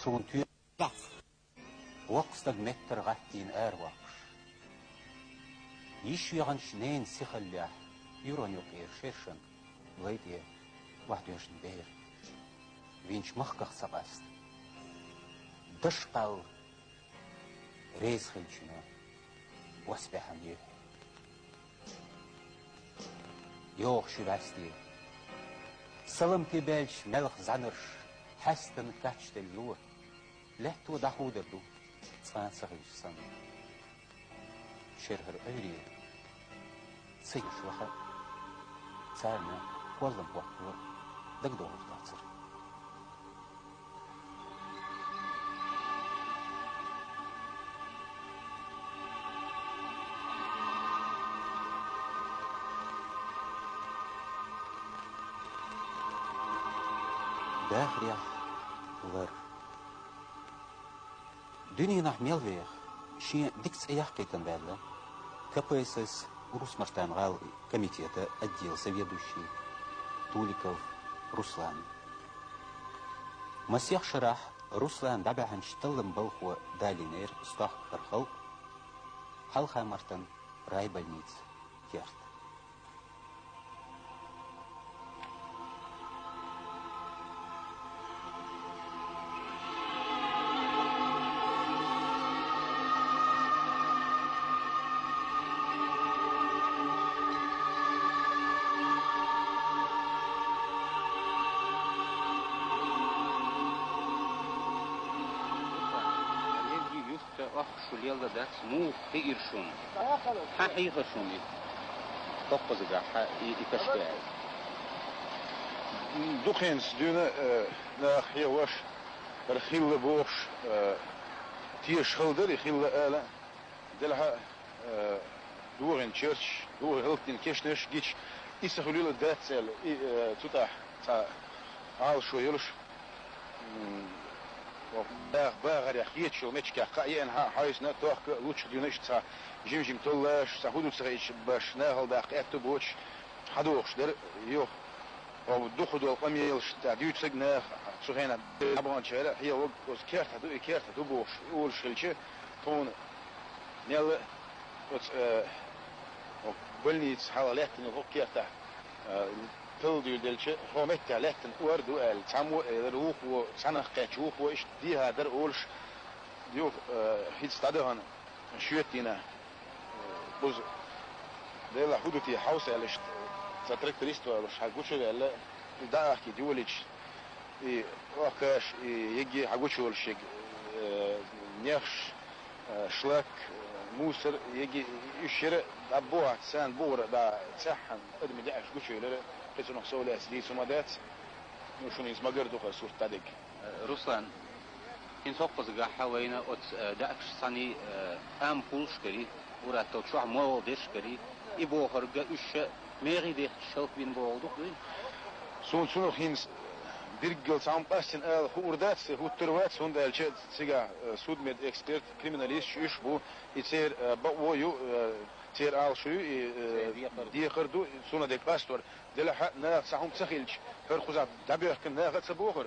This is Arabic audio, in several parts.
Zo'n tuur dag. Waqsdag meter gattin airwaqsh. Yishyagan shneen sikhalya. Yuron yok ershershan. Leidje. Wahdunschen beer. Winch machkach sabast. Dashqal. Reiskhilchina. Wasbeham ye. Yoch shivasti. Salam tibelch melch zannersh. Hasten katchtel loer. Lehtu dahuderdu. Tsaansaghish san. Sherher öyle. Sayış vaha. Tsarna. Wallam waktu. Dagdoor tatsir. Dagriyah. Lar. Dünyanın melveyh. Şi dikts ayaqqitan valla. КПСС Урусмаштангал комитета отдел заведующий Туликов Руслан. Масех Шарах Руслан дабахан шталлам балху далинер стах хархал Халхамартан райбольниц керт. Шулелда да смух тигиршун. Хахигашун. Топпазга и кашкай. Духens dune nach hier was gille boos tier schilder gille ala delha door in church door hulp in kishnesh gich is er gulule dat sel tuta ta al shoyuls باغر يخيت شو متشكا قاين حايسنا توخ لوتش ديونش تا جيم تولاش سهودو سريش باش ناغل باقيت بوش حدوخش در يو او دخدو القميلش تا ديوتسغنا سوغينا ابونشيلا هي وس كيرت دو بوش اول شلچه تون نيل وس بلنيت حوالات نو كيرتا تلدي دلشة هو متى لكن وردو التامو الروح وسنة قاتشوف وإيش دي هذا أولش ديو هيد استادهن شويتنا بوز ده لا حدوتي حوس على سترك تريستو على حاجوش على ده أحكي ديوليش وكاش يجي حاجوش والشيء نيخش شلاك موسر يجي يشرق أبوه سان بور دا تسحن أدم داعش وشو يلا كيسو نحسول أسدي سمادات نشون يسمجر دوخ صورة تدق روسلان إن سوق زجا حوينا أت داعش صني أم بولش كري ورا توشوا مول ديش كري يبغى خرج إيش ميري ده شوف بين بوالدوك ليه سون هينس ديرجل سام قاسن خوردات هو تروات هون ده سيجا سود ميد إكسبرت كريمناليست إيش بو يصير بقوا يو تير آل شو دي خردو سونا ديك باستور دلها نا سهم تسخيلش فرخوزات دبير كنا غت سبوخر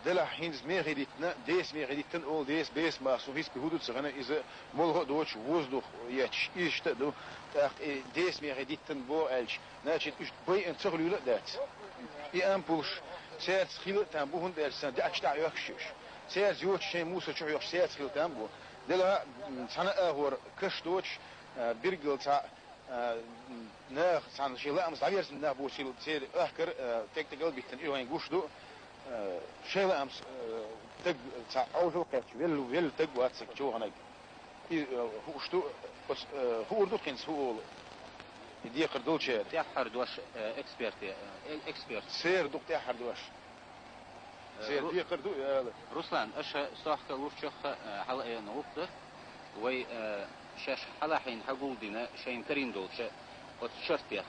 دلها هينز ميغيديتنا ديس ميغيديتن أول ديس بيس ما سوفيس بهودو تسخنا إذا ملها دوتش وزدو ياتش إيش تدو تاخ ديس ميغيديتن بو ألش ناتشيت إيش بي أن تغلو لدات أمبولش سير خيل تامبو هند السنة دي أشتاع يخشش سير زيوت شيء موسى شو يخش سير خيل تامبو دلها سنة أهور كش دوتش بيرجل تا ناخ سان شيء لا مستعير سن بو شيء سير أحكر تك تقل بيتن إيه وين جوش دو شيء لا أمس تق تا أول شو كاتش ويل تق واتسك شو هناك هو شتو بس هو دو كنس هو يدي قردول شيء تأخر دوش إكسبرت سير دو تأخر دوش سير دي قردو روسلان أش صاحك لوشخ حلقة نوقته وي شاش حلا حين حقول دينا شين ترين دولش وتشرت يخ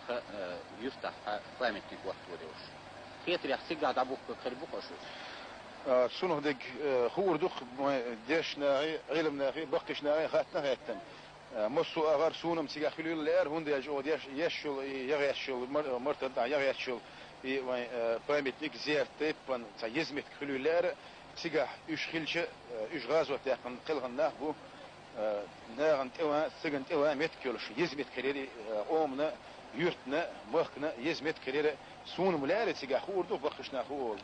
يفتح فامتك وقت ودوش خيتر يخ سيقع دابوك قربوك وشو سنو ديك خور دوخ ديش ناغي علم ناغي بقش ناغي خاتنا هاتن مصو أغار سونم سيقع خلول الأر هون ديش أو ديش يشل يغيشل مرتد يغيشل فامتك زير تيبان تا يزمت خلول الأر سيجا يشخلش يشغاز وتاقن قلغنا بو ناغن توا سجن توا مت كيلوش يزمت كريري أمنا يرتنا بخنا يزمت كريري سون ملاري سيجا خوردو بخشنا خور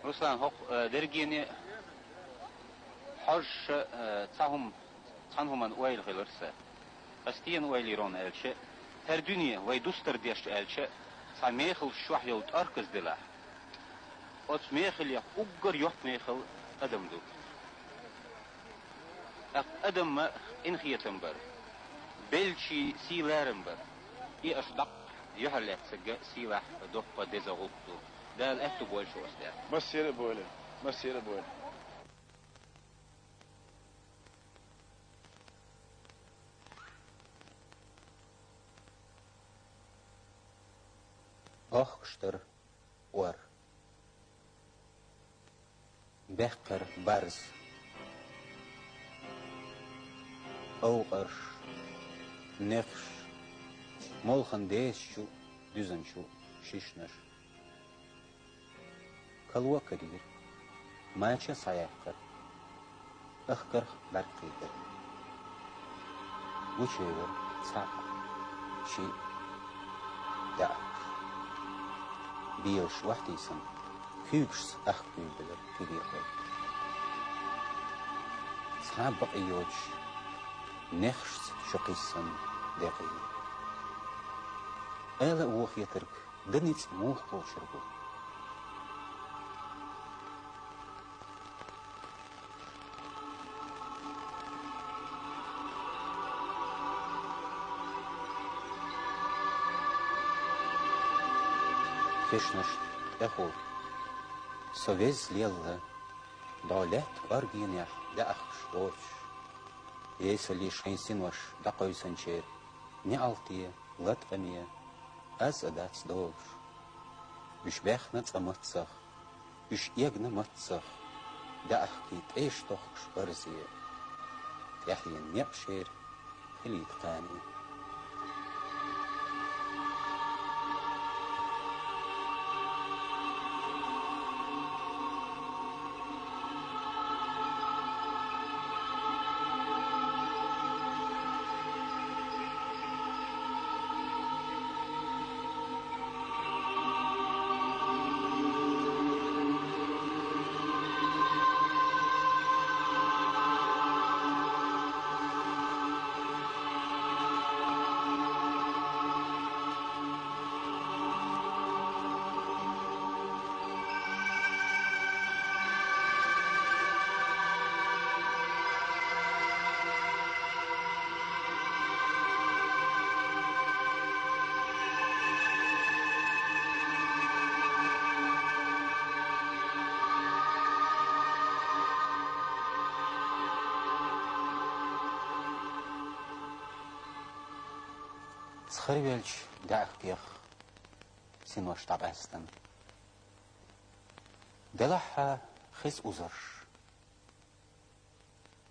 Ruslan hok dergini harş tanhuman oil gelirse. Astiyen oiliron elçe. Her dünya ve dostlar diyeş elçe. Samehil şuhyot arkız dilah. Ot mehil ya uggar yok mehil adamdu. Adam ma inhiyetim bar. Belçi silerim bar. İ aşdak yuhallet silah dokpa dezaguttu. ده الأكتب والشو أستاذ مسيرة بوله مسيرة بوله أخشتر ور بحقر برز أوقرش نخش مولخن ديش شو düzen شو شيشنش كلوا كرير ماشي سايقر اخكر برقيقر وشيور ساق شي دعك بيوش وحديسن كيوكس اخكوي بلر كبير قوي سابق ايوش نخش شقيسن دقيق الا اوخ يترك دنيت موخ قوشربو Fishnish, echol. Sovez liella, daulet arginach, da achstoch. Eseli scheinsinwash, da qoysancher, ni altie, lat amie, as adats doch. Üsh bechnat amatsach, üsh egna matsach, da achkit eishtoch shbarzie. Yahien niapsher, hilit qani. Scherwelch da'chtich sinwash tabastan. Delaha khis uzarsh.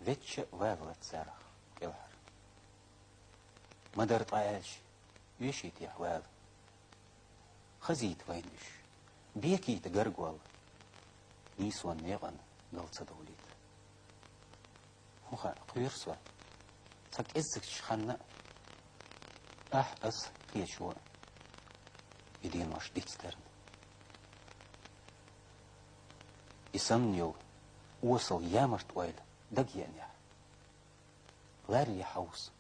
Vetche wavlet zarach kelhar. Madar ta'elch yeshit yahwal. Khazit vainish. Biekit gargwal. Niswan negan galtsa dawlit. Muha qwirswa. Sak izzik shkhanna. أحس في شو يدين واش ديتسترن يسمنيو وصل يامرت ويل دقيان يا لاري يحوس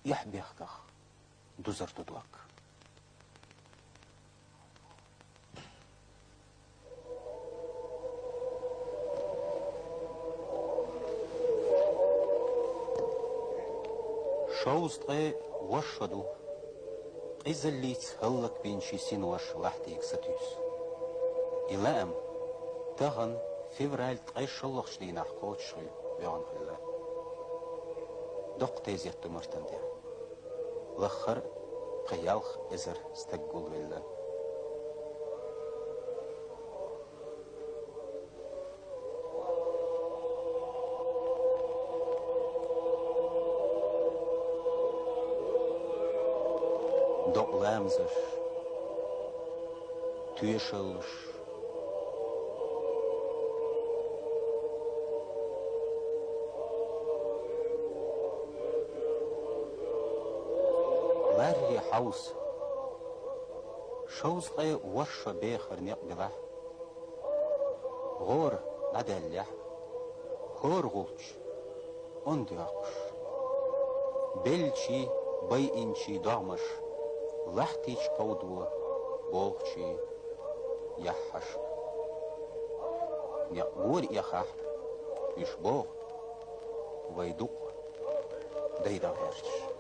يحبيخكخ دوزرت دوك شوزت وشدو إزليت هلك بين شيسين وش لحتي إكستيوس إلام تغن فيفرال تغيش الله شدين أحقوت شغل بيان خلا دق تيزيت مرتن دي لخر قيالخ إزر استقل بالله Lamzers, tuurschels, حوس شوز قي ورش بيخر نقبله غور ندلح هور غلش اندياقش بلشي بيئنشي دعمش لحتيش قودو بولشي يحش نقور يخح يشبوه ويدوق ديدا غيرش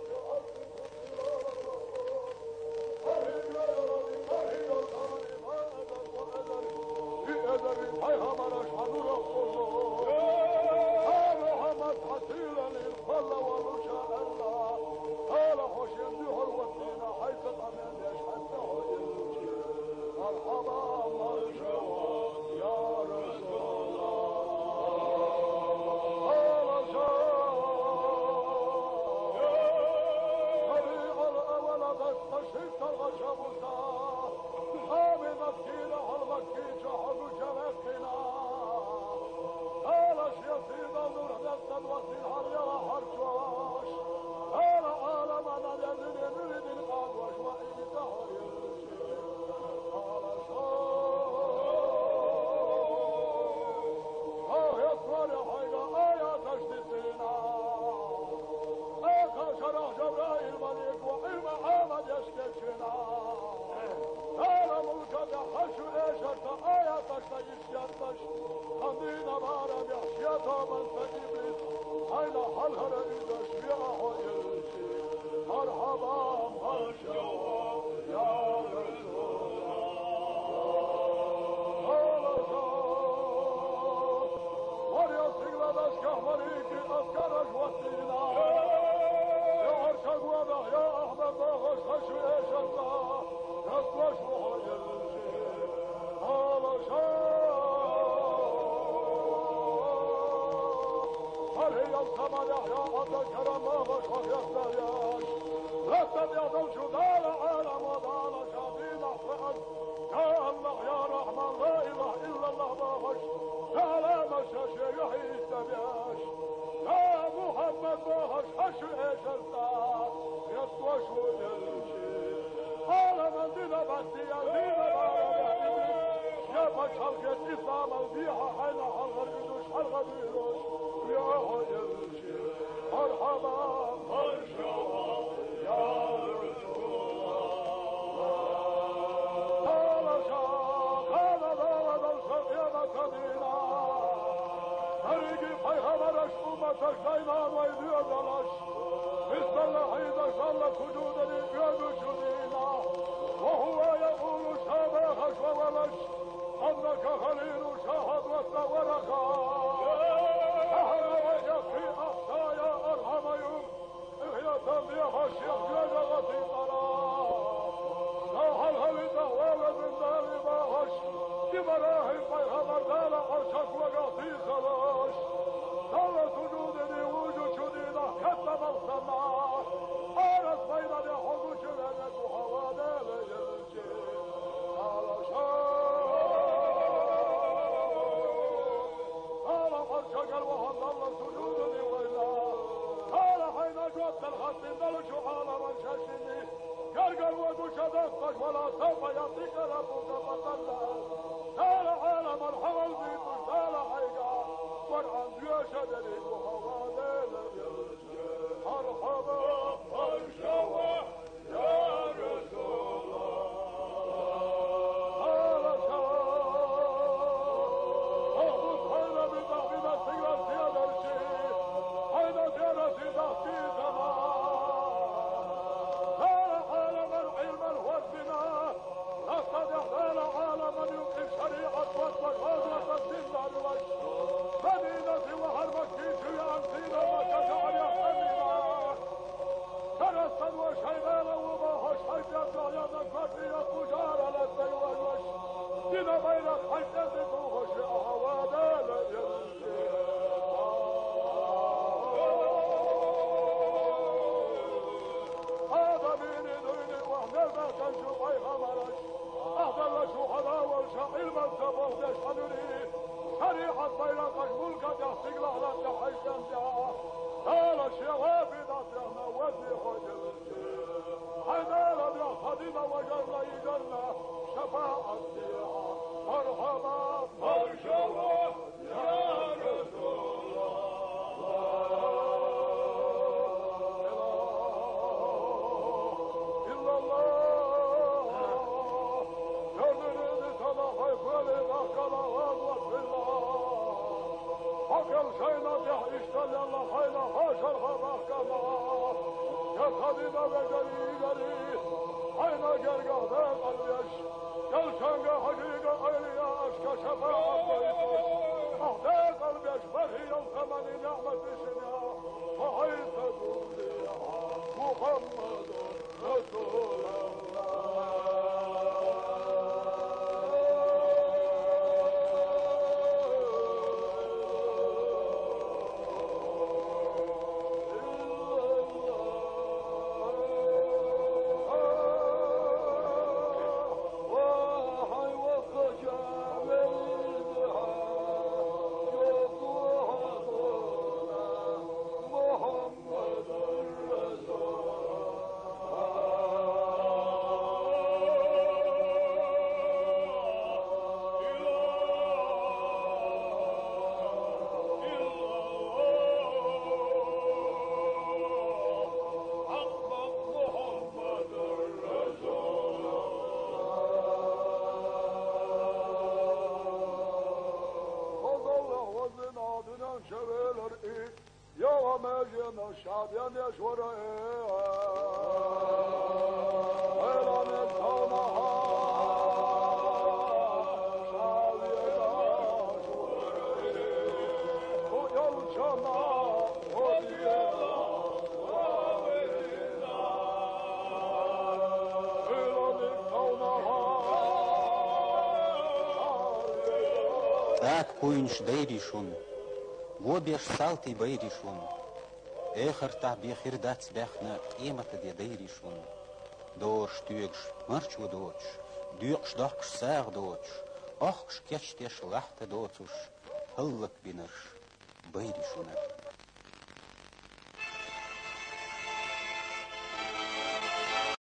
Так куинш дейришун, гобеш салти бейришун, эхер та бехир дац бехна эмата де дейришун, дош тюгш марчу доч, дюкш докш саг доч, охш кечтеш лахта доцуш, хыллак бинерш бейришунар.